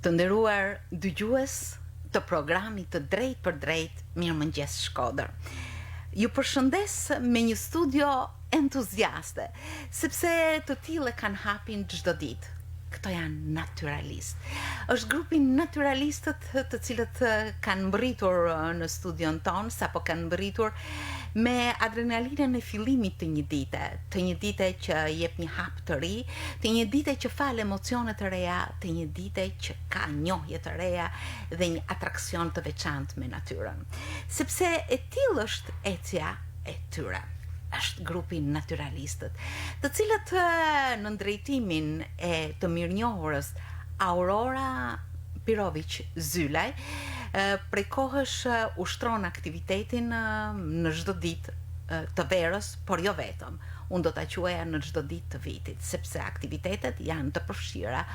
Të nderuar dëgjues të programit të Drejt për Drejt, Mirëmëngjes Shkodër. Ju përshëndes me një studio entuziaste, sepse të tillë kanë hapin çdo ditë. Këto janë naturalist. Është grupi naturalistët të cilët kanë mbërritur në studion ton, sapo kanë mbërritur me adrenalinën e fillimit të një dite që jep një hap të ri, të një dite që fal emocione të reja, të një dite që ka njohje të reja dhe një atraksion të veçantë me natyrën. Sepse e tillë është ecja e tyre. Është grupi naturalistët, të cilët në drejtimin e të mirënjohurës Aurora Pirović Zylaj prej kohësh ushtron aktivitetin në çdo ditë të verës, por jo vetëm. Unë do ta quaja në çdo ditë të vitit, sepse aktivitetet janë të përfshira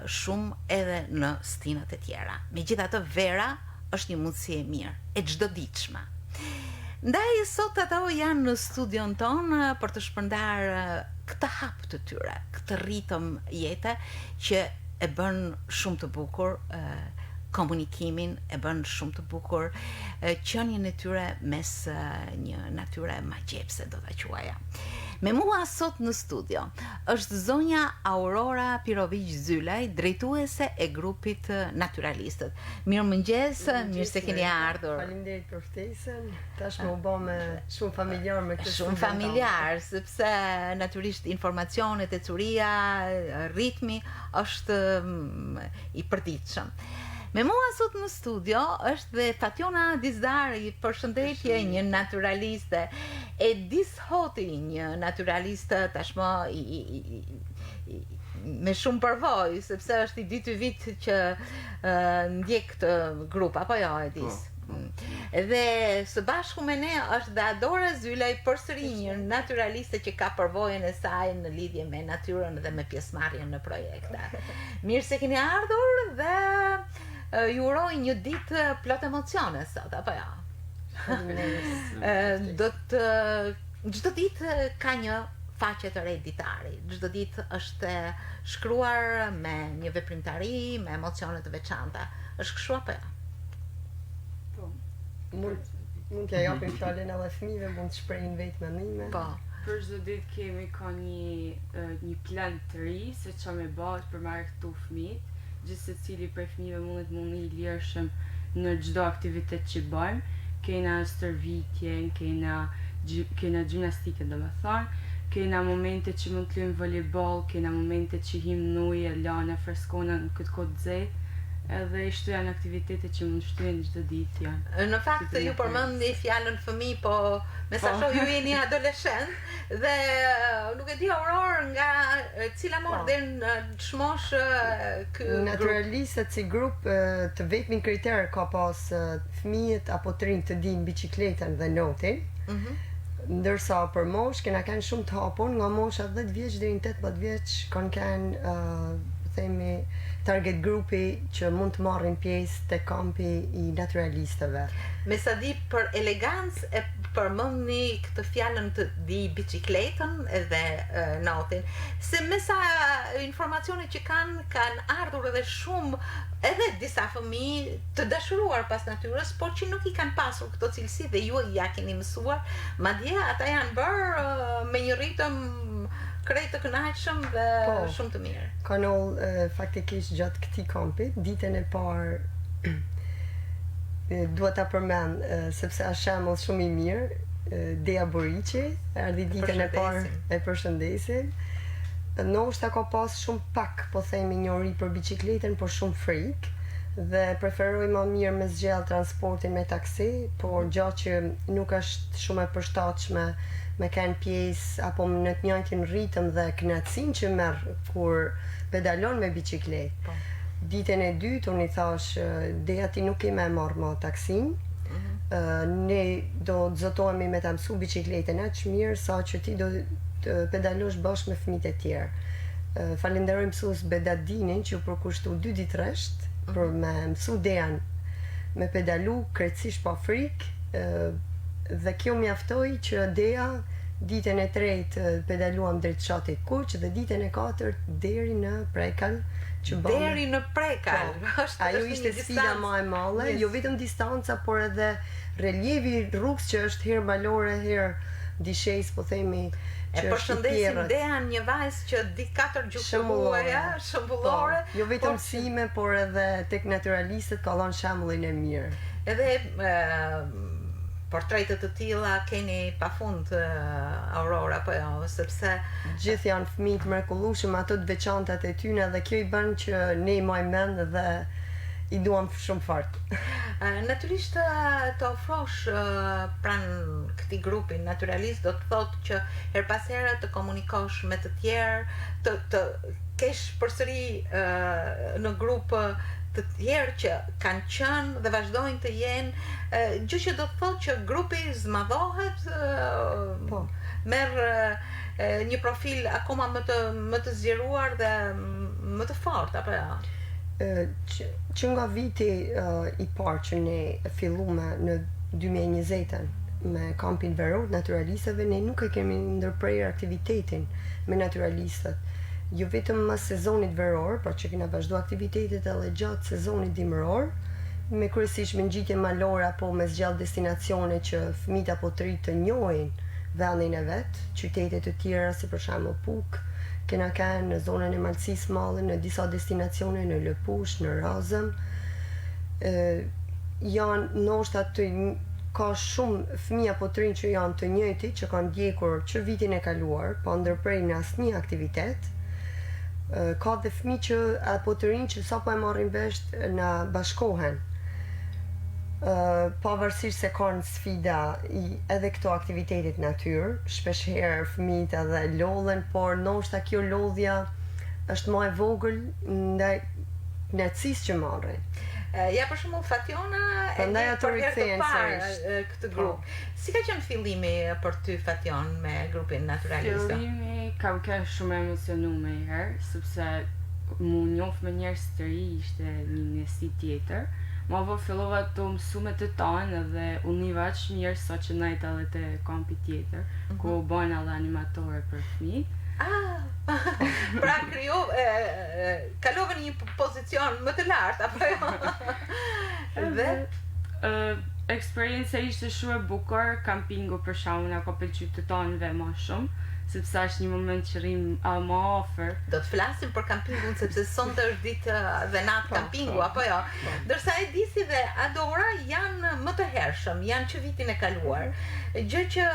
shumë edhe në stinat e tjera. Megjithatë, vera është një mundësi e mirë, e çdoditshme. Ndaj sot ato janë në studion ton për të shpërndar këtë hap të tyre, këtë ritëm jete që e bën shumë të bukur komunikimin, e bën shumë të bukur qenien e tyre mes një natyre magjepse, do ta quaja. Me mua sot në studio është zonja Aurora Pirović Zylaj, drejtuese e grupit naturalistët. Mirëmëngjes, mirë se keni ardhur. Faleminderit për ftesën. Tash më u bë me shumë familjar me këtë. Shumë familjar, sepse natyrisht informacionet e curia, ritmi është i përditshëm. Me mua sot në studio është dhe Fatjona Dizdari, përshëndetje, një naturaliste, e Dishoti, një naturaliste tashmë me shumë përvojë, sepse është i ditë vit që ndjek këtë grup, apo jo, Edis? Dhe së bashku me ne është dhe Adora Zylaj, përsëri një naturaliste që ka përvojën e saj në lidhje me natyrën dhe me pjesëmarrjen në projekte. Mirë se keni ardhur dhe ju uroj një ditë plot emocione sot, apo jo? Çdo ditë ka një faqe të re ditari, çdo ditë është shkruar me një veprimtari, me emocione të veçanta. Është kështu apo jo? Po. Mund t'ja japim fjalën edhe fëmijëve, mund të shprehin vetë mendime. Po. Për çdo ditë kemi ka një plan të ri se çfarë me bëhet për marrë këtu fëmijët. Gjithë se cili për fëmijëve mundet mundi i lirshëm në çdo aktivitet që bëjmë. Kena stërvitje, kena gjimnastike, domethënë, kena momente që mund të luajmë volejboll, kena momente që him në ujë, lana, freskona në këtë kohë të zetë. Edhe ishte janë aktivitete që mund shtryen çdo ditë janë. Në fakt ju përmendi fjalën fëmijë, po me sa shoh ju jeni adoleshent dhe nuk e di Auror nga cila morde në çmosh ky naturalistët si grup të vetmin kriter ka pas fëmijët apo të rinj të dinë biçikletën dhe notin. Ndërsa për mosh kena kanë shumë të hapur, nga mosha 10 vjeç deri në 18 vjeç kanë themi target grupi që mund të marrin pjesë te kampi i naturalistëve. Me sa di për elegancë e përmendni këtë fjalën të di biçikletën edhe notin, se me sa informacione që kanë ardhur edhe shumë edhe disa fëmijë të dashuruar pas natyrës, por që nuk i kanë pasur këto cilësi dhe ju ja keni mësuar, madje ata janë bërë me një ritëm krejt të kënaqshëm dhe shumë të mirë. Kanë faktikisht gjatë këtij kampi, ditën e parë duhet ta përmend sepse është shembull shumë i mirë, Dea Boriçi, erdhi ditën e parë, e përshëndesim. Ndoshta ka pas shumë pak, po themi, njohuri për biçikletën, por shumë frikë dhe preferoj më mirë me zgjell transportin me taksi, por gjatë që nuk është shumë e përshtatshme me kanë pjesë apo në të njëjtin ritëm dhe kënaqësinë që merr kur pedalon me biçikletë. Ditën e dytë unë i thash, Dea ti nuk ke më marrë më taksin. Ne do të zotohemi me ta mësu biçikletën aq mirë sa që ti do të pedalosh bashkë me fëmijët e tjerë. Falenderoj mësues Bedadinin që u përkushtu 2 ditë rresht për me mësu Dean me pedalu krejtësisht pa frikë, dhe kjo mjaftoi që Dea ditën e tretë pedaluam drejt fshatit Kuq dhe ditën e katërt deri në Prekall që deri në prekal. Ajo ishte sfida më e madhe, jo vetëm distanca, por edhe relievi rrugës që është herë balore, herë dishes, po themi. E përshëndesim Dean, një vajzë që di 4 gjuhë shëmbullore. Jo vetëm mësime, por edhe tek naturalistët ka dhënë shembullin e mirë. Edhe portretet të tilla keni pafund, Aurora, po jo, sepse gjithë janë fëmijë të mrekullueshëm, ato të veçantat e tyre, dhe kjo i bën që ne i majmë mend dhe i duam shumë fort. Natyrisht të ofrosh pranë këtij grupi naturalist do të thotë që her pas here të komunikosh me të tjerë, të kesh përsëri në grup të tjerë që kanë qenë dhe vazhdojnë të jenë, gjë që do të thotë që grupi zmadhohet, merr një profil akoma më të zgjeruar dhe më të fortë, apo jo? Që nga viti i parë që ne fillume në 2020 me kampin veror naturalistëve, ne nuk e kemi ndërprerë aktivitetin me naturalistët. Jo vetëm mas sezonit veror, por që kena vazhdu aktivitetet edhe gjatë sezonit dimëror, me kryesisht me ngjitje malore apo me zgjallë destinacione që fëmijët apo të rinjt të njohin vendin e vet, qytete të tjera si për shembull Puk, kena kanë në zonën e Malësisë Madhe, në disa destinacione në Lëpush, në Razëm. Janë ndoshta ka shumë fëmijë apo të rinj që janë të njëjtit, që kanë ndjekur që vitin e kaluar, pa ndërprerë asnjë aktivitet. Ka dhe fëmijë që apo të rinj që sapo e marrin vesh na bashkohen. Pavarësisht se kanë sfida edhe këto aktivitetet natyrë, shpesh herë fëmijët edhe lodhen, por ndoshta kjo lodhja është më e vogël ndaj knatësisë që marrin. Ja për shembull Fationa e di për herë të parë këtë grup. Si ka qenë fillimi për ty, Fation, me grupin naturalista? Fillimi kam qenë shumë emocionuar herë, sepse mu njoh me njerëz të ri, ishte një njësi tjetër. Ma fillova të mësu me të tanë dhe u niva që mirë sa që najta edhe të kampi tjetër, ku u bojnë edhe animatore për fëmijë. Pra kalove në një pozicion më të lartë, apo jo? Dhe eksperjenca ishte shumë e bukur, kampingu për shkakun na ka pëlqyer të tanëve më shumë, sepse është një moment që rrim më afër. Do të flasim për kampingun sepse sonte është ditë dhe natë kampingu, apo jo? Ndërsa Edisi dhe Adora janë më të hershëm, janë që vitin e kaluar. Gjë që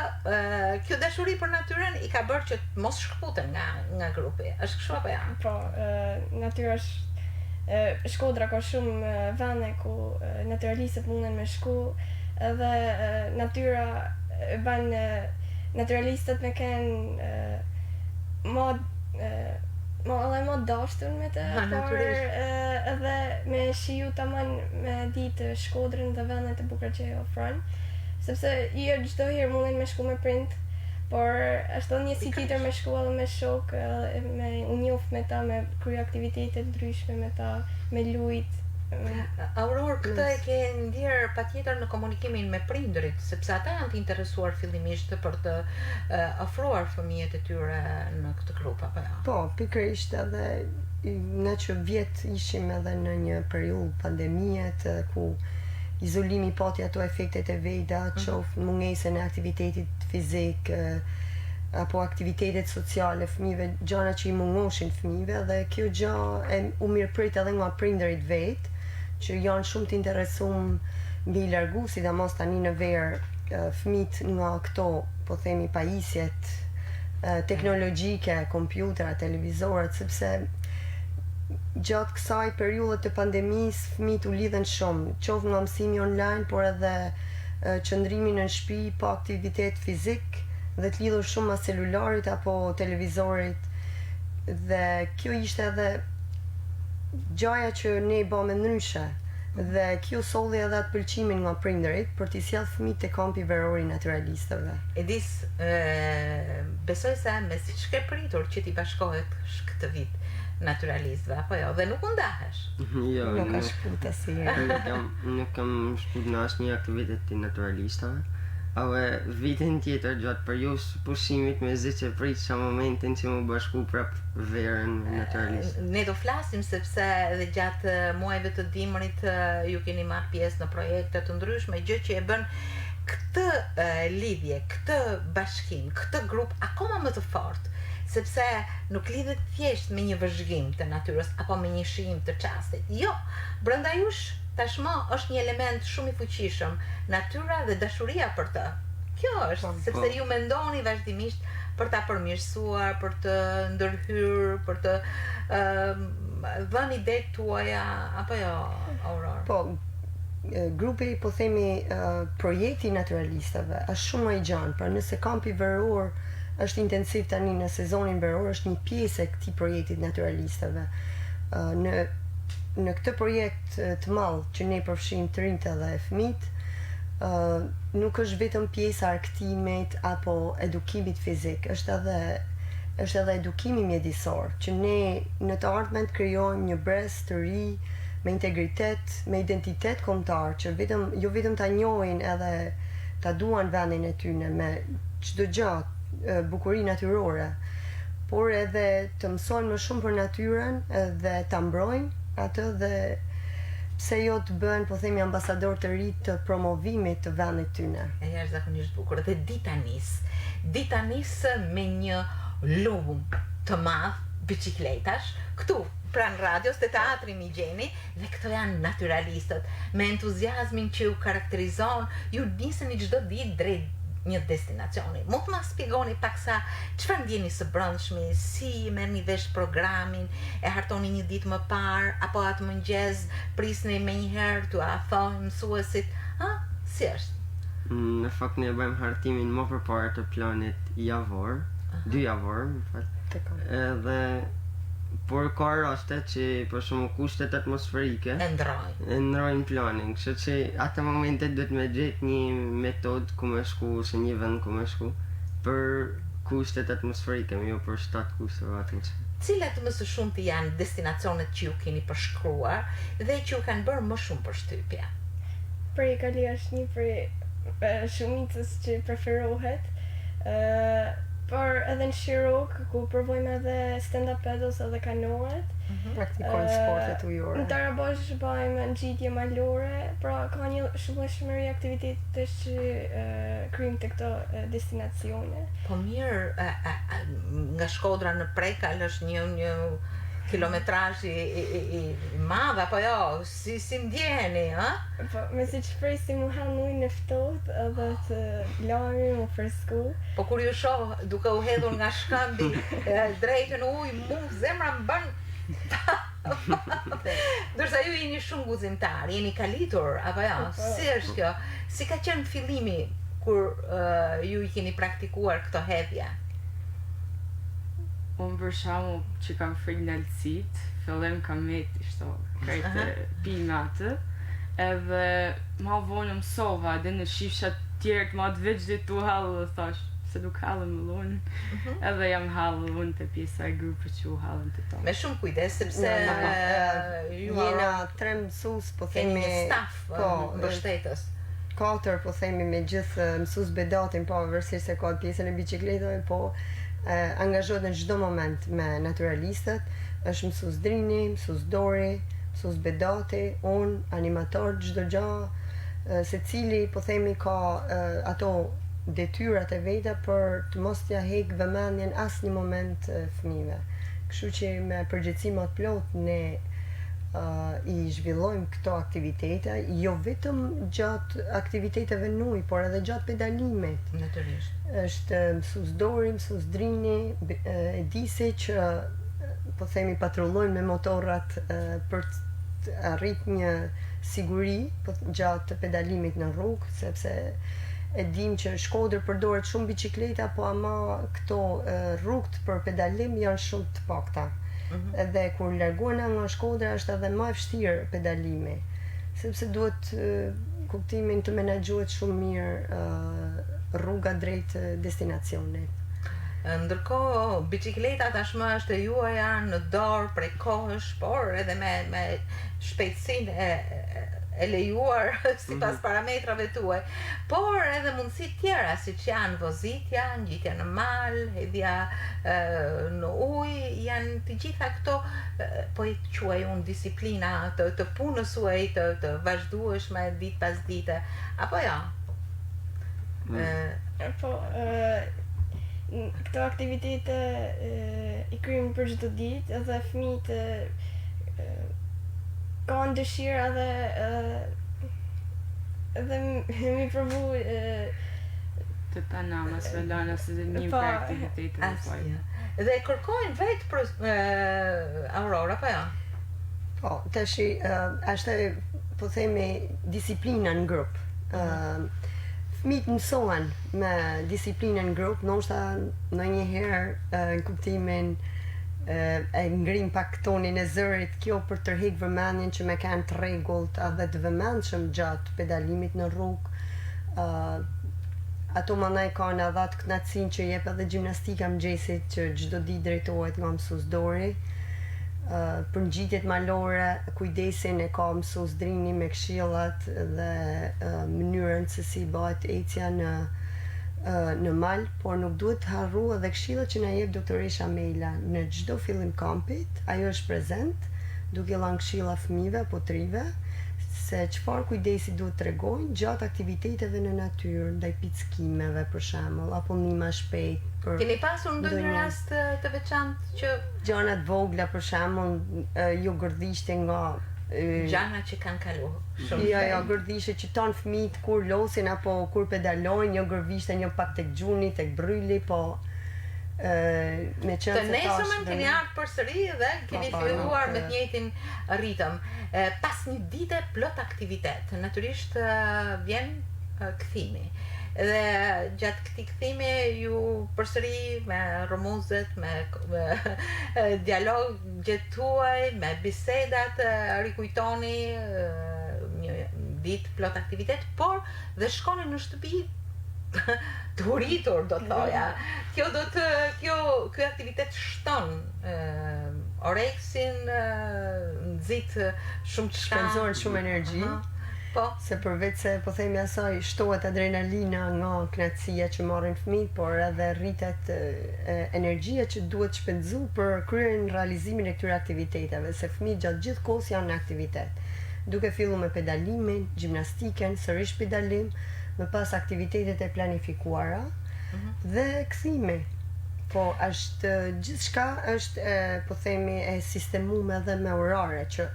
kjo dashuri për natyrën i ka bërë që të mos shkputen nga grupi. Është kështu apo jo? Po, natyra është Shkodra ka shumë vende ku naturalistët munden me shku, edhe natyra bën naturalistët me kanë më dashtun me të parë, edhe me shiju tamam me ditë Shkodrën dhe vendet e bukura që ofrojnë, sepse jo çdo herë munden me shku me print, por është një si tjetër me shku edhe me shok, me u njoh me ta, me krye aktivitete ndryshme me ta, me lujt. Auror, këtë e ke ndjerë patjetër në komunikimin me prindërit, sepse ata janë të interesuar fillimisht për të ofruar fëmijët e tyre në këtë grup, apo jo? Po, pikërisht, edhe ne që vjet ishim edhe në një periudhë pandemie ku izolimi pati ato efektet e vejta, qoftë mungesën e aktivitetit fizik, apo aktivitetet sociale fëmijëve, gjëra që i mungoshin fëmijëve, dhe kjo gjë u mirëprit edhe nga prindërit vetë, që janë shumë të interesuar mbi largu, sidomos tani në verë, fëmijët nga këto, po themi, pajisjet teknologjike, kompjutera, televizorat, sepse gjatë kësaj periudhe të pandemisë fëmijët u lidhen shumë, qoftë nga mësimi online, por edhe qëndrimi në shtëpi pa aktivitet fizik, dhe të lidhur shumë me celularit apo televizorit, dhe kjo ishte edhe gjaja që ne i bëmë ndryshe, dhe kjo solli edhe atë pëlqimin nga prindërit për t'i sjellë fëmijët te kampi veror i naturalistëve. Edis, besoj se me siç ke pritur që t'i bashkohet këtë vit naturalistëve, apo jo, dhe nuk u ndahesh. Jo, Nuk ka shkputa si nuk kam shkput në asnjë aktivitet të naturalistëve. vitin tjetër gjatë periudhës pushimit me zi që prit që momentin që më bashku prap verën me naturalist. Ne do flasim sepse edhe gjatë muajve të dimrit ju keni marrë pjesë në projekte të ndryshme, gjë që e bën këtë lidhje, këtë bashkim, këtë grup akoma më të fortë, sepse nuk lidhet thjesht me një vëzhgim të natyrës apo me një shijim të çastit. Jo, brenda jush tashmë është një element shumë i fuqishëm, natyra dhe dashuria për të. Kjo është, sepse ju mendoni vazhdimisht për ta përmirësuar, për të ndërhyrë, për të dhënë idetë tuaja, apo jo, Aurora? Po, grupi, po themi, projekti naturalistëve është shumë më i gjanë, pra nëse kampi veror është intensiv tani në sezonin veror, është një pjesë e këtij projektit naturalistëve. Në këtë projekt të madh që ne përfshijmë të rinjt edhe fëmijët, nuk është vetëm pjesa e argëtimit apo edukimit fizik, është edhe edukimi mjedisor, që ne në të ardhmen të krijojmë një brez të ri me integritet, me identitet kombëtar, që jo vetëm ta njohin edhe ta duan vendin e tyre me çdo gjë, bukuri natyrore, por edhe të mësojnë më shumë për natyrën dhe ta mbrojnë atë dhe pse jo të bën, po themi, ambasador të ri të promovimit të vendit tyre. E jashtëzakonisht bukur. Dhe dita nis me një lum të madh biçikletash këtu pranë radios të teatri Migjeni, dhe këto janë naturalistët me entuziazmin që ju karakterizon, ju niseni çdo ditë drejt një destinacioni. Mund të ma spjegoni paksa çfarë ndjeni së brendshmi, si merrni vesh programin, e hartoni një ditë më parë, apo atë mëngjes prisni me njëherë t'u thoni mësuesit, si është? Në fakt ne bëjmë hartimin më përpara të planit javor, 2 javor, në fakt. Edhe por ka raste që për shembull kushtet atmosferike e ndrojnë planin, kështu që atë momente duhet me gjetë një metodë ku me shku ose një vend ku me shku për kushtet atmosferike, jo për shtat kushteve atmosferike. Cilat më së shumti janë destinacionet që ju keni përshkruar dhe që ju kanë bërë më shumë përshtypje? Për Ikali është një prej shumicës që preferohet, por edhe në Shirok, ku provojmë edhe stand-up paddles edhe kanoet. Praktikojmë sportet ujore. Në Tarabosh bëjmë ngjitje malore, pra ka një shumëri aktivitetesh që kryjmë të këto destinacione. Po mirë, nga Shkodra në Prekal është një kilometrazh i madh, apo jo? Si ndjeni, ha? Po, me si që presim u hanë ujë në ftohtë edhe të lajmi më fresku. Po kur ju shoh duke u hedhur nga shkëmbi drejtën ujë, mu zemra më bën Ndërsa ju jeni shumë guzimtar, jeni kalitur, apo jo? Si është kjo? Si ka qenë fillimi kur ju i keni praktikuar këto hedhje? Unë për shembull që kam frikë në alësit, fillim kam met ishto krejtë pina atë, edhe ma vonë mësova, dhe në shifshat tjerët ma të veç dhe tu halë dhe thash, se nuk halëm më lunë, edhe jam halë unë të pjesa e grupë që u halën të tonë. Me shumë kujdes, sepse jena 3 mësues, po themi, një staf mbështetës. 4, po themi, me gjithë mësues bedatin, po vërësisht se ka pjesën e biçikletave, po angazhohet në çdo moment me naturalistët, është mësues Drini, mësues Dori, mësues Bedati, unë, animator, çdo gjë, secili, po themi, ka ato detyrat e veta për të mos t'ia heq vëmendjen asnjë moment fëmijëve. Kështu që me përgjegjësi më të plotë ne i zhvillojmë këto aktivitete, jo vetëm gjatë aktiviteteve në ujë, por edhe gjatë pedalimit. Natyrisht. Është mësues Dori, mësues Drini, Edisi që po themi patrullojnë me motorrat për të arritur një siguri gjatë pedalimit në rrugë, sepse e dim që Shkodër përdoret shumë biçikleta, po ama këto rrugët për pedalim janë shumë të pakta. Edhe kur largohena nga Shkodra është edhe më e vështirë pedalimi, sepse duhet kuptimin të menaxhohet shumë mirë rruga drejt destinacionit. Ndërkohë, bicikleta tashmë është e juaja në dorë prej kohësh, por edhe me shpejtësinë e lejuar sipas parametrave tuaj, por edhe mundësi tjera siç janë vozitja, ngjitja në mal, hedhja në ujë, janë të gjitha këto po i quaj unë disiplina të punës suaj të vazhdueshme ditë pas dite, apo jo? Po, këto aktivitete i kryejmë për çdo ditë edhe fëmijët kanë dëshirë edhe mi provu të tanamas velana se dhe një për aktivitetet e pojtë. Dhe kërkojnë vetë për Aurora, po jo? Po, tash është po themi disiplina në grup. Fëmijët mësohen me disiplinën në grup, ndoshta ndonjëherë në kuptimin e ngrim pak tonin e zërit, kjo për të rrek vëmendjen që me kanë të rregullt edhe të vëmendshëm gjatë pedalimit në rrugë. Ato mandaj kanë edhe atë kënaqësinë që jep edhe gjimnastika mëngjesit që çdo ditë drejtohet nga mësues Dori. Për ngjitjet malore, kujdesin e ka mësues Drini me këshillat dhe mënyrën se si bëhet ecja në mal, por nuk duhet të harru edhe këshillat që na jep doktoresha Mela në çdo fillim kampit. Ajo është prezent, duke dhënë këshilla fëmijëve apo trive se çfarë kujdesi duhet tregojnë gjatë aktiviteteve në natyrë, ndaj pickimeve për shembull, apo ndihma shpejt. Keni pasur ndonjë rast të veçantë që gjanat vogla për shembull ju gërdishte nga gjana që kanë kaluar shumë. Jo, gërdishe që tonë fëmijët kur losin apo kur pedalojnë, jo gërdishte një pak tek gjuni, tek bryli, po me qenë të nesërmen keni ardhur përsëri dhe keni filluar me të njëjtin ritëm. Pas një dite plot aktivitet, natyrisht vjen kthimi. Dhe gjatë këtij kthimi ju përsëri me rumuzet, me dialogjet tuaj, me bisedat rikujtoni një ditë plot aktivitet, por dhe shkoni në shtëpi të uritur, do thoja. Ky aktivitet shton oreksin, nxit shumë çka, shpenzohet shumë energji. Po, se përveç se po themi asaj shtohet adrenalina nga kënaqësia që marrin fëmijët, por edhe rritet energjia që duhet shpenzu për kryen realizimin e këtyre aktiviteteve, se fëmijët gjatë gjithë kohës janë në aktivitet. Duke filluar me pedalimin, gjimnastiken, sërish pedalim, më pas aktivitetet e planifikuara dhe kthimi. Po është gjithçka është po themi e sistemuar edhe me orare që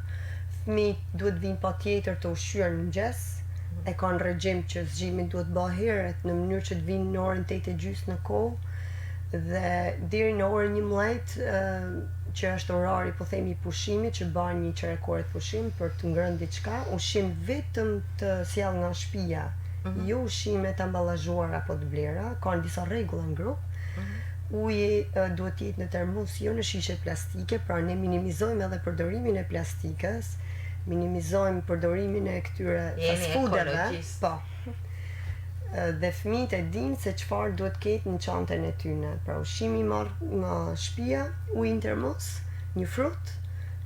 fëmijët duhet vinë patjetër të ushqyer në mëngjes, e kanë regjim që zgjimi duhet bëhet herët në mënyrë që të vinë në orën 8:30 në kohë dhe deri në orën 11 që është orari po themi i pushimit, që bën një çerekore pushim për të ngrënë diçka, ushqim vetëm të sjell nga shtëpia. Jo ushqime të amballazhuara apo të blera, kanë disa rregulla në grup. Uji duhet jetë në termos, jo në shishe plastike, pra ne minimizojmë edhe përdorimin e plastikës, minimizojmë përdorimin e këtyre fast foodeve. Po. Dhe fëmijët e dinë se çfarë duhet ketë në çantën e tyre. Pra ushqimi marr nga shtëpia, ujë në termos, një frut,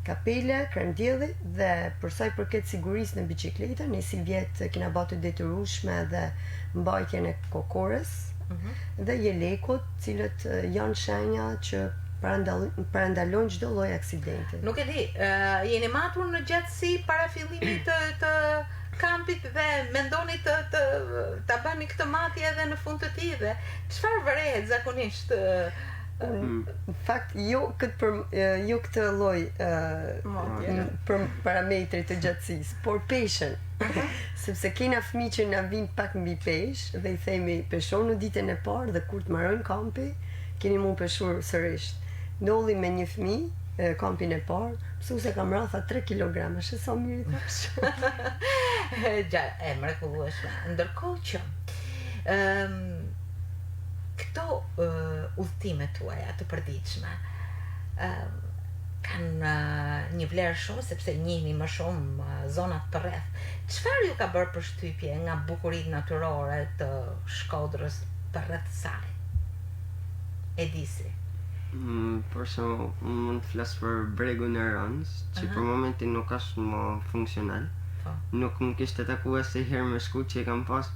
kapele, krem dielli dhe për sa i përket sigurisë në bicikleta, ne si vjet kena bërë të detyrueshme dhe mbajtjen e kokores dhe jelekut, cilët janë shenja që parandalojnë çdo lloj aksidenti. Nuk e di, jeni matur në gjatësi para fillimit të kampit dhe mendoni ta bani këtë matje edhe në fund të tij dhe çfarë vërehet zakonisht? Në fakt, jo këtë lloj për parametrit të gjatësisë, por peshën. Sepse kena fëmijë që na vinë pak mbi peshë dhe i themi peshon në ditën e parë dhe kur të mbarojnë kampi, keni mund peshur sërish. Ndolli me një fëmijë kampin e parë, mësuese kam rrotha 3 kg, është sa mirë i thash. E mrekullueshme. Ndërkohë që këto udhëtimet tuaja të përditshme kanë një vlerë shumë sepse njihni më shumë zonat përreth. Çfarë ju ka bërë përshtypje nga bukuritë natyrore të Shkodrës përreth saj? Edisi? Për shumë, mund të flasë për bregun e Rënës, që për momentin nuk është më funksional. Nuk më kishte takuar se herë me shku që kam pas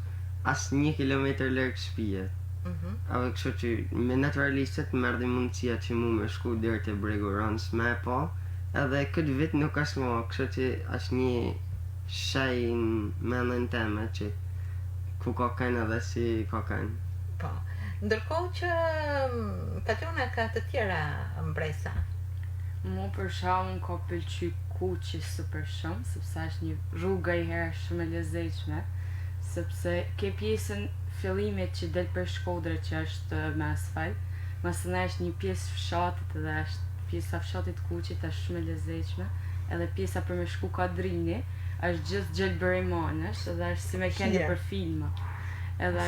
as 1 kilometër larg shtëpie. Edhe kështu që me naturalistët më erdhi mundësia që mu me shku deri te bregu i Rënës me e pa, edhe këtë vit nuk është më, kështu që është një shaj në mendjen time që ku ka kënë edhe si ka kënë. Po. Ndërkohë që Patrona ka të tjera mbresa. Mu për shkakun ka pëlqy Kuqi super shumë, sepse është një rrugë e herë shumë e lezetshme, sepse ke pjesën fillimit që del për Shkodrë që është me asfalt, mësë është një pjesë fshatit dhe është pjesa fshatit Kuqit është shumë e lezetshme, edhe pjesa për me shku Kadrini është gjithë gjelbërimanësh edhe është si me keni për filma. Edhe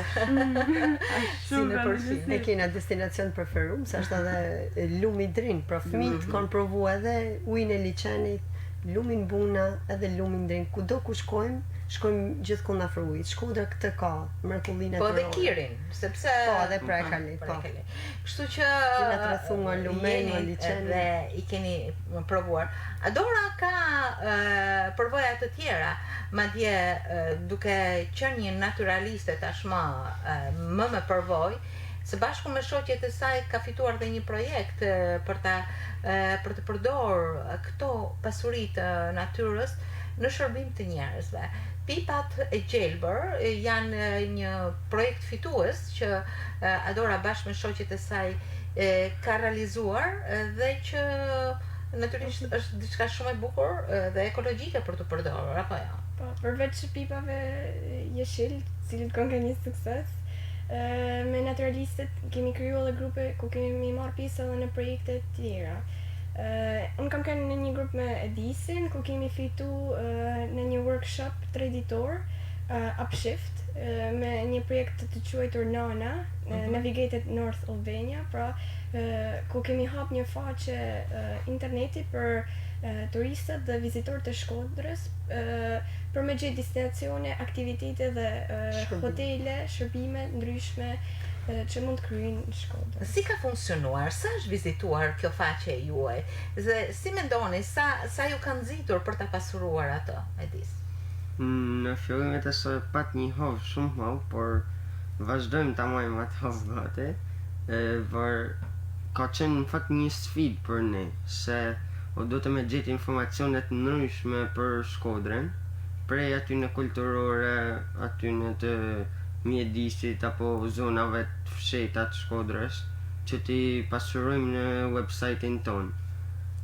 shumë e kena destinacion preferum, se është edhe lumi Drin, pra fëmijët kanë provu edhe ujin e liçenit, lumin Buna edhe lumin Drin. Kudo ku shkojmë gjithkund afër ujit. Shkodra këtë ka mrekullinë e Po dhe Kirin, sepse po edhe Prekali, po. Kështu që na tradhu nga lumen, nga liçeni dhe i keni provuar. Adora ka përvoja të tjera, madje duke qenë një naturaliste tashmë më me përvojë, së bashku me shoqjet e saj ka fituar dhe një projekt për të përdorur këto pasuritë të natyrës në shërbim të njerëzve. Pipat e gjelbër janë një projekt fitues që Adora bashkë me shoqjet e saj ka realizuar dhe që natyrisht është diçka shumë e bukur dhe ekologjike për të përdorur, apo jo? Po, përveç pipave jeshil, cilët kanë një sukses, me naturalistët kemi kriju edhe grupe ku kemi marrë pjesë edhe në projekte të tjera. Unë kam qenë në një grup me Edisin, ku kemi fitu në një workshop traditor, Upshift, me një projekt të quajtur Nana, Navigated North Albania, pra ku kemi hap një faqe interneti për turistët dhe vizitorët të Shkodrës, për me gjetë destinacione, aktivitete dhe hotele, shërbime ndryshme që mund të kryejnë në Shkodër. Si ka funksionuar? Sa është vizituar kjo faqe e juaj? Dhe si mendoni, sa ju kanë nxitur për ta pasuruar ato, Edis? Në fillimet e saj pat një hovë shumë madh, por vazhdojmë ta marrim atë hovë gati, por ka qenë në fakt një sfidë për ne, se do të me gjetë informacionet ndryshme për Shkodrën, prej aty në kulturore, aty në të mjedisit apo zonave të fsheta të Shkodrës, që ti pasurojmë në website-in ton.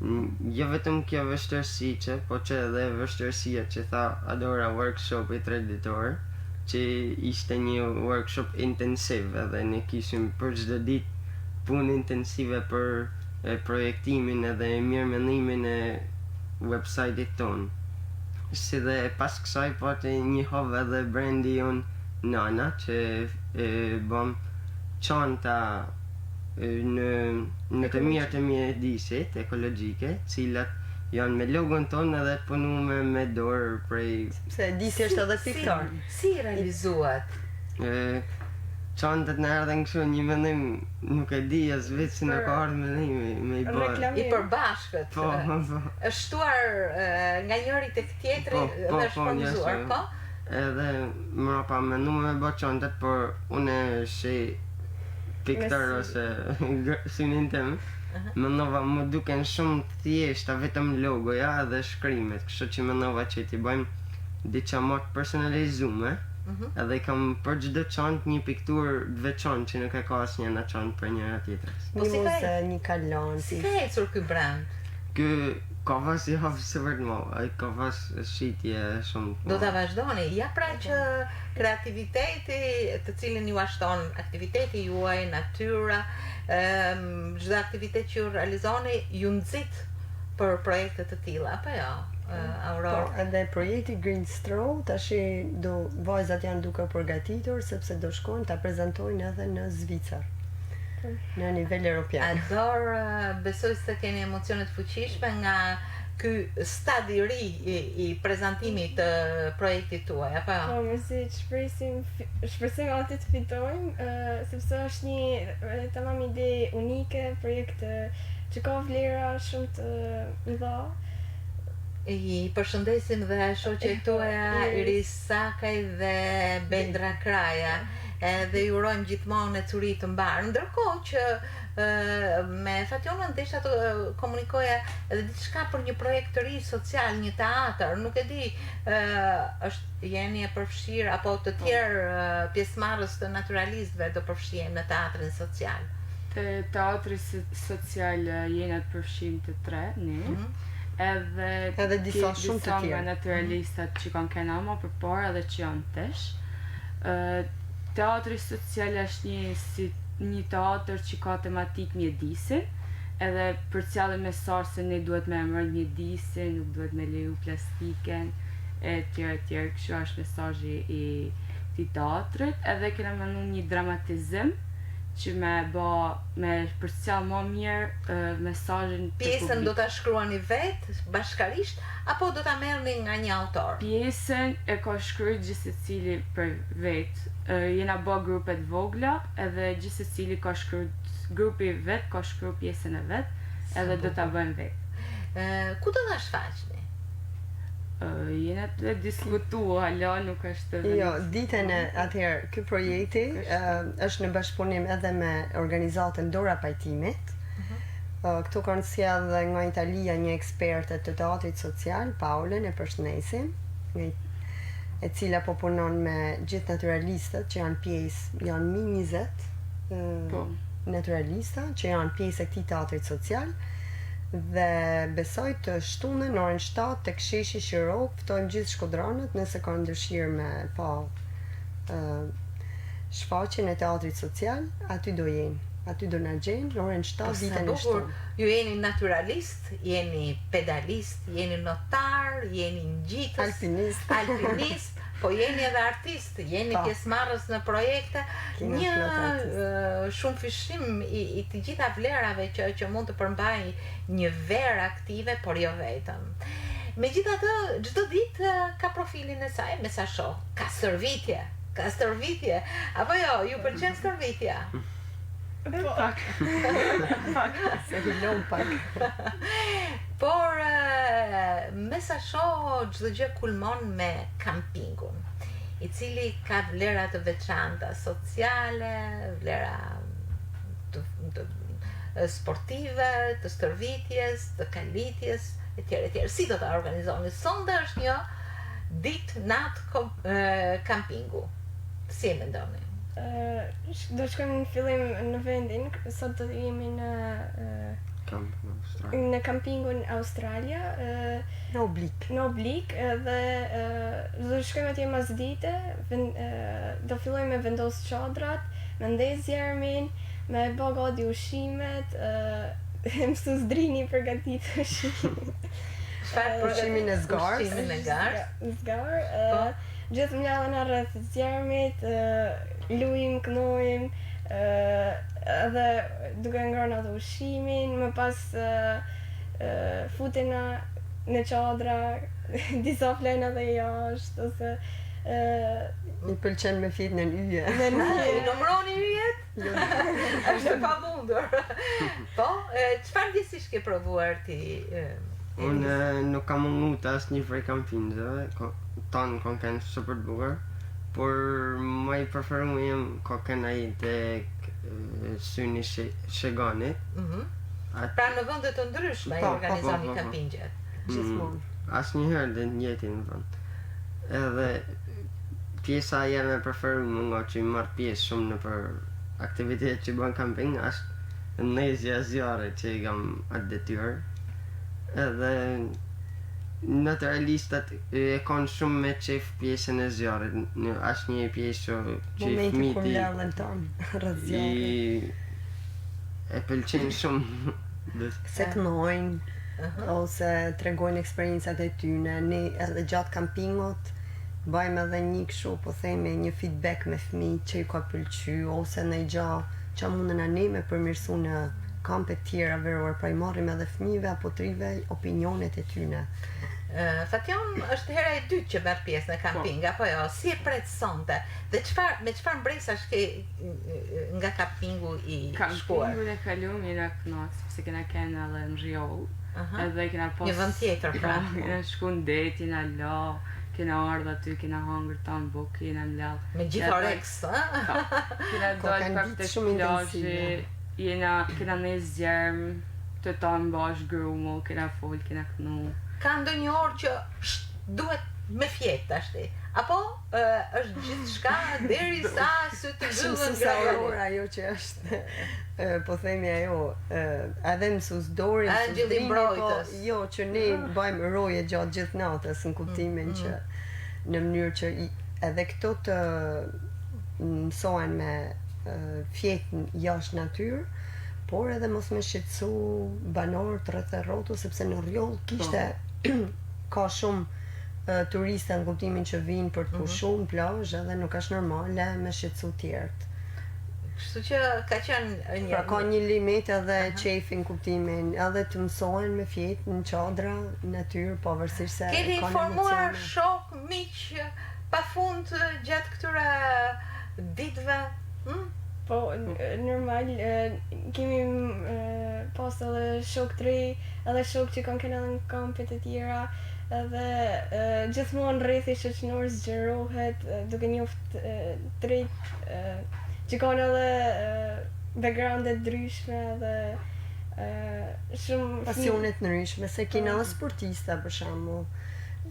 Jo vetëm kjo vështirësi po që edhe vështirësia që tha Adora workshopi traditor, që ishte një workshop intensiv edhe ne kishim për çdo ditë punë intensive për projektimin edhe mirëmendimin e website-it ton. Si dhe pas kësaj pati një hovë edhe brendi jon Nana, që bëm çanta në të mirë të mjedisit ekologjike, cilat janë me logon tonë edhe të punume me dorë prej... Se Edisi është edhe piktar. Si realizuat? Çantat në erdhen kështu një mendim, nuk e di as vetë si në ka ardhur mendimi me i bërë. I përbashkët. Po. Është shtuar nga njëri tek tjetri dhe është përmëzuar, po? Edhe mrapa menduam me bë çantat, por unë si piktar ose synin tim, mendova më duken shumë të thjeshta vetëm logoja dhe shkrimet, kështu që mendova që ti bëjmë diçka më të personalizuar, edhe kam për çdo çantë një pikturë të veçantë që nuk e ka asnjë në çantë për njëra tjetrës. Një muze, një kalon. Si ka ecur ky brand? Ky ka pas i hapë se vërtet më, ai ka pas shitje shumë. Do ta vazhdoni, ja pra që kreativiteti të cilin ju ashton, aktiviteti juaj, natyra, çdo aktivitet që ju realizoni ju nxit për projekte të tilla, apo jo? Aurora. Po, edhe projekti Green Straw tash vajzat janë duke përgatitur sepse do shkojnë ta prezantojnë edhe në Zvicër. Në nivel evropian. Ador, besoj se keni emocione të fuqishme nga ky stadi i ri i prezantimit të projektit tuaj, apo jo? Po, mësi shpresim aty të fitojmë, sepse është një tamam ide unike, projekt që ka vlera shumë të mëdha. I përshëndesim dhe shoqet tuaja Iris Sakaj dhe Bendra Kraja, dhe ju urojmë gjithmonë curi të mbarë, ndërkohë që me Fationën desha të komunikoja edhe diçka për një projekt të ri social, një teatr, nuk e di, jeni e përfshirë apo të tjerë pjesëmarrës të naturalistëve do përfshihen në teatrin social. Te teatri social jena të përfshim të tre, ne. Edhe disa shumë të nga tjerë. naturalistat që kanë kena më përpara dhe që janë tesh. Teatri social është një teatr që ka tematik mjedisin, edhe për cilë mesazh se ne duhet me emërë mjedisin, nuk duhet me leju plastiken, e tjerë, kështu është mesazhi i këtij teatrit, edhe kena menu një dramatizim që me përcjell më mirë mesazhin të Pjesën publikut. do ta shkruani vetë, bashkarisht, apo do ta merrni nga një autor? Pjesën e ka shkruar gjithsecili për vetë. Jena bë grupe të vogla, edhe gjithsecili ka shkruar, grupi vet ka shkruar pjesën e vet, edhe do ta bëjmë vetë. Ku do ta shfaqni? Jena të diskutua, hala nuk është Jo, ditën e atëherë, ky projekti është në bashkëpunim edhe me organizatën Dora Pajtimit. Këtu kanë sjell nga Italia një eksperte të teatrit social, Paulën, e përshëndesim, e cila po punon me gjithë naturalistët që janë pjesë, janë mi 20 naturalista që janë pjesë e këtij teatrit social. Dhe besoj të shtunën në orën 7 tek sheshi Shirok, ftojmë gjithë shkodranët nëse kanë dëshirë me pa shfaqjen e teatrit social, aty do jenë. Aty do na gjejnë në orën 7 ditën e shtunë. Ju jeni naturalist, jeni pedalist, jeni notar, jeni ngjitës, alpinist, po jeni edhe artist, jeni pjesëmarrës në projekte, një shumë fishim i të gjitha vlerave që mund të përmbajë një verë aktive, por jo vetëm. Megjithatë, çdo ditë ka profilin e saj, me sa shoh, ka stërvitje, apo jo, ju pëlqen stërvitja? Pak. Se hilon pak. Por me sa shoh çdo gjë kulmon me kampingun, i cili ka vlera të veçanta sociale, vlera të sportive, të stërvitjes, të kalitjes, etj. Si do ta organizoni? Sonda është një ditë natë kampingu. Si e mendoni? Do shkojmë në fillim në vendin, sot do jemi në kampingun Australia, në oblik, dhe do shkojmë atje mas dite, do fillojmë me vendos çadrat, me ndez zjarmin, me bë gati ushqimet, mësues Drini përgatit ushqimin. Ushqimin e zgarës. Gjithë mjallën rreth zjarmit, lujim, knojim, edhe duke ngrënë atë ushqimin, më pas futena në çadra, disa flenë edhe jashtë, ose mi pëlqen me fit në yje. I numroni yjet? Është e pamundur. Po, çfarë ndjesish ke provuar ti? Unë nuk kam mungu të asë një prej kampingëve, tonë kanë kënë super të bukur, por më i preferu jem kokën ai tek syni Sheganit. Pra në vende të ndryshme i organizoni kampingjet. Gjithmonë. Asnjëherë dhe në jetin në vend. Edhe pjesa jeme e preferu më nga që i marrë pjesë shumë në për aktivitet që bën kamping, është ndezja zjarre që i kam atë detyrë. Edhe naturalistat e kanë shumë me qef pjesën e zjarrit, është një pjesë që i fmiti e pëlqen shumë se knojnë ose tregojnë eksperiencat e tyre. Ne edhe gjatë kampingut bëjmë edhe një kështu, po themi, një feedback me fëmijët që i ka pëlqyer, ose ndonjë gjë që mundena ne me përmirësu në kampe tjera verore, pra I marrim edhe fëmijëve apo trive opinionet e tyre. Fation është hera e dytë që merr pjesë në kamping, apo jo? Si e pretësonte? Dhe me çfarë mbresash ke nga kampingu I shkuar? Kampingun e kalum jena kënaqur, sepse kena qenë edhe në Rjoll. Edhe kena pas një vend tjetër pra. Kena shku në det, jena la, kena ardhur aty, kena hangër tan buk, kena mlell. Me gjithë oreks, Kena dalë pak të plazhi, kena në zjerm, të tanë bash grumu, kena fol, kena kënu. Ka ndonjë orë që duhet me fjetë tashti, apo është gjithçka derisa sy të mbyllen grajo ajo që është po themi ajo edhe mësues Dori, Angjeli Mbrojtës. Jo, që ne bëjmë roje gjatë gjithë natës në kuptimin që në mënyrë që edhe këto të mësohen me fjetën jashtë natyrë, por edhe mos me shqetësu banorët rreth e rrotull, sepse në Rjoll kishte ka shumë turiste në kuptimin që vinë për të pushuar në plazh edhe nuk është normale me shqetësu tjerët. Kështu që ka qenë një... Pra ka një limit edhe qefi në kuptimin, edhe të mësohen me fjetë në çadra, natyrë, pavarësisht se keni formuar shok, miq, pafund gjatë këtyre ditëve? Po, normal, kemi pas edhe shok të ri, edhe shok që kanë qenë edhe në kampet e tjera, edhe gjithmonë rrethi shoqëror zgjerohet, duke njoftë drejt që kanë edhe backgrounde ndryshme dhe shumë pasionet ndryshme, se kena edhe sportista për shembull.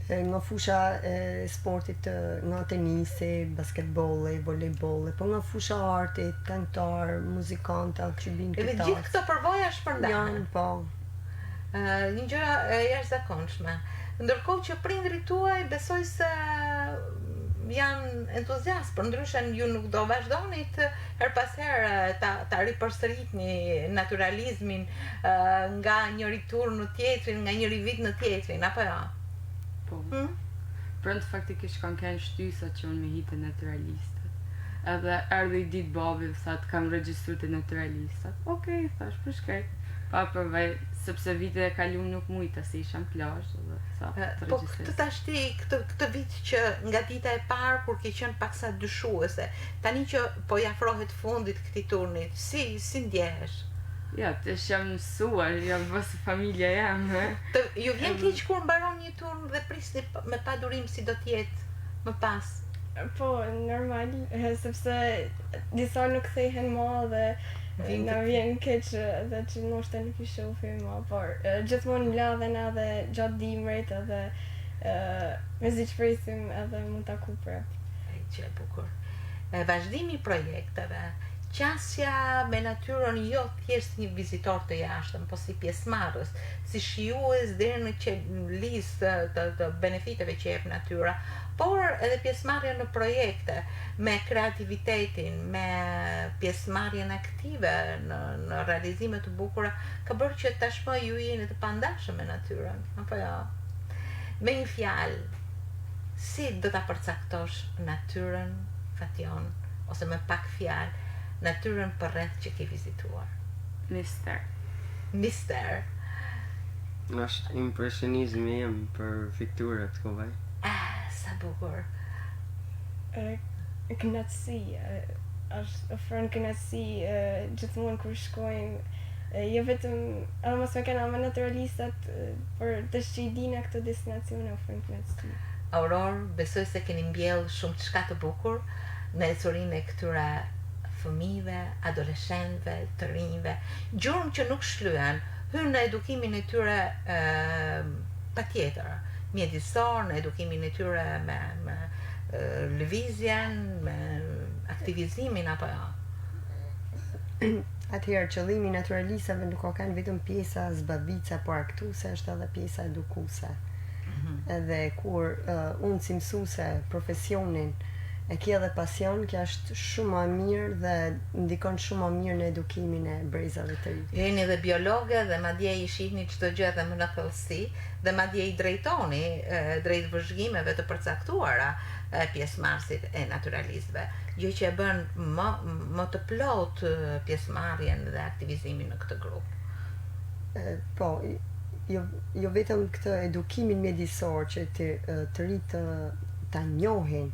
Nga fusha e sportit nga tenisi, basketbolli, volejbolli, po nga fusha artit, këngëtar, muzikantë, që binë këta. Edhe gjithë këto përvoja shpërndahen. Janë, po. Një gjëra e jashtëzakonshme. Ndërkohë që prindrit tuaj besoj se janë entuziast, për ndryshen ju nuk do vazhdonit her pas herë ta ripërsëritni naturalizmin nga njëri turn në tjetrin, nga njëri vit në tjetrin, apo jo? Po. Prandë faktikisht kanë qenë shtysa që unë me hitë naturalistët. Edhe erdhi ditë babi sa të kam regjistruar të naturalistat. Okej, thash për shkak. Pa përvej, sepse vitet e kaluam nuk mujta se isha në plazh edhe sa të regjistroj. Po këtë tashti, këtë vit që nga dita e parë kur ke qenë paksa dyshuese, tani që po i afrohet fundit këtij turnit, si ndjehesh? Ja, të jam mësuar, jam vësë familja jam. Ju vjen keq kur mbaron një turn dhe prisni me padurim si do t'jetë më pas? Po, normal, sepse disa nuk thehen ma dhe na vjen keq dhe që ndoshta nuk I shohim ma, por gjithmonë mladhen edhe gjatë dimrit edhe me zi që presim edhe mund taku prap. Që e bukur. Vazhdimi I projekteve, qasja me natyrën jo thjesht një vizitor të jashtëm, po si pjesëmarrës, si shijues deri në listë të benefiteve që jep natyra, por edhe pjesëmarrja në projekte, me kreativitetin, me pjesëmarrjen aktive në realizime të bukura, ka bërë që tashmë ju jeni të pandashëm me natyrën, apo jo? Me një fjalë, si do ta përcaktosh natyrën, Fation, ose me pak fjalë, natyrën përreth që ke vizituar? Mister. Është impresionizmi jem për fikturat, kovaj. Sa bukur. Kënaqësi, është ofron kënaqësi gjithmonë kur shkojmë, jo vetëm edhe mos me kena me naturalistat, por të shqidina këto destinacione ofron kënaqësi. Auror, besoj se keni mbjell shumë çka të bukur në ecurinë e këtyre fëmijëve, adoleshentëve, të rinjve, gjurmë që nuk shlyen, hyn në edukimin e tyre patjetër, mjedisor, në edukimin e tyre me lëvizjen, me aktivizimin apo jo. Atëherë qëllimi I naturalistave nuk ka kanë vetëm pjesa zbavitse, por aktuese, është edhe pjesa edukuese. Edhe kur unë si mësuese profesionin e ke edhe pasion, kjo është shumë më mirë dhe ndikon shumë më mirë në edukimin e brezave të ri. Jeni dhe biologe dhe madje I shihni çdo gjë edhe më në thellësi dhe madje I drejtoni drejt vëzhgimeve të përcaktuara pjesëmarrësit e naturalistëve, gjë që e bën më të plot pjesëmarrjen dhe aktivizimin në këtë grup. Po, jo vetëm këtë edukimin mjedisor që të rit ta njohin,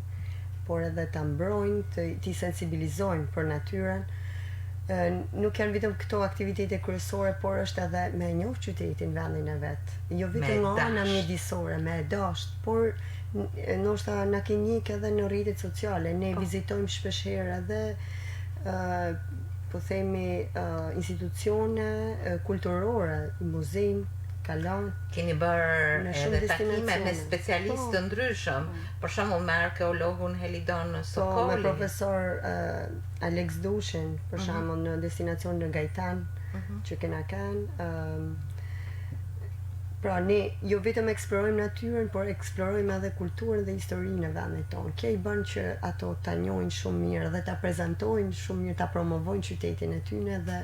por edhe ta mbrojnë, t'i sensibilizojnë për natyrën. Nuk janë vetëm këto aktivitete kryesore, por është edhe me njoh qytetin, vendin e vet. Jo vetëm nga ana mjedisore, me dasht, por ndoshta na ke njeh edhe në rrjetet sociale. Ne vizitojmë shpeshherë edhe po themi institucione kulturore, muzejin, kalon. Keni bërë edhe takime me specialistë të ndryshëm, për shembull me arkeologun Helidon Sokoli. Me profesor Alex Dushin, për shembull në destinacion në Gajtan, që kena kanë. Pra ne jo vetëm eksplorojmë natyrën, por eksplorojmë edhe kulturën dhe historinë e vendit tonë. Kjo I bën që ato ta njohin shumë mirë dhe ta prezantojnë shumë mirë, ta promovojnë qytetin e tyre dhe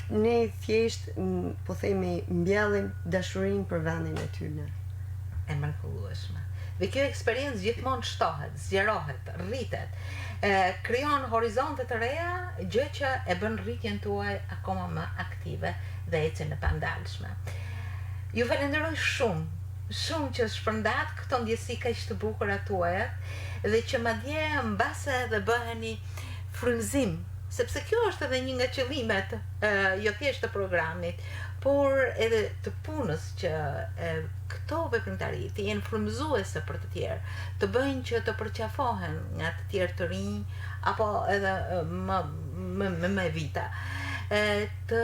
ne thjesht po themi mbjellim dashurinë për vendin e tyre. E mrekullueshme. Dhe kjo eksperiencë gjithmonë shtohet, zgjerohet, rritet, krijon horizonte të reja, gjë që e bën rritjen tuaj akoma më aktive dhe ecën e pandalshme. Ju falenderoj shumë që shpërndat këto ndjesi kaq të bukura tuaja dhe që madje mbase edhe bëheni frymëzim, sepse kjo është edhe një nga qëllimet jo thjesht të programit, por edhe të punës që këto veprimtari të jenë frymëzuese për të tjerë, të bëjnë që të përqafohen nga të tjerë të rinj apo edhe me vita. Të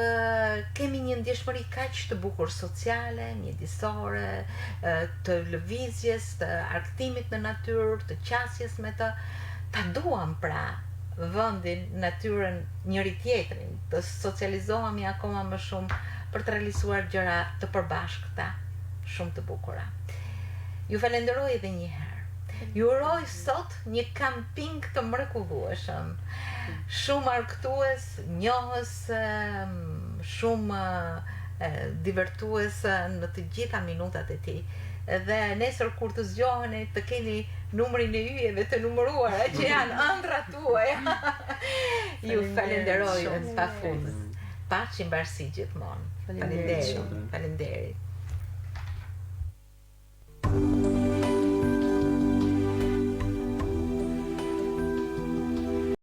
kemi një ndjeshmëri kaq të bukur sociale, mjedisore, të lëvizjes, të arktimit në natyrë, të qasjes me të. Ta duam pra vendin, natyrën, njëri tjetrin, të socializohemi akoma më shumë për të realizuar gjëra të përbashkëta, shumë të bukura. Ju falenderoj edhe një herë. Ju uroj sot një kamping të mrekullueshëm, shumë argëtues, njohës, shumë divertues në të gjitha minutat e tij. Dhe nesër kur të zgjoheni të keni numrin e yjeve të numëruara që janë ëndrat tuaja. Ju falenderoj pafund. Paçi mbarësi gjithmonë. Faleminderit.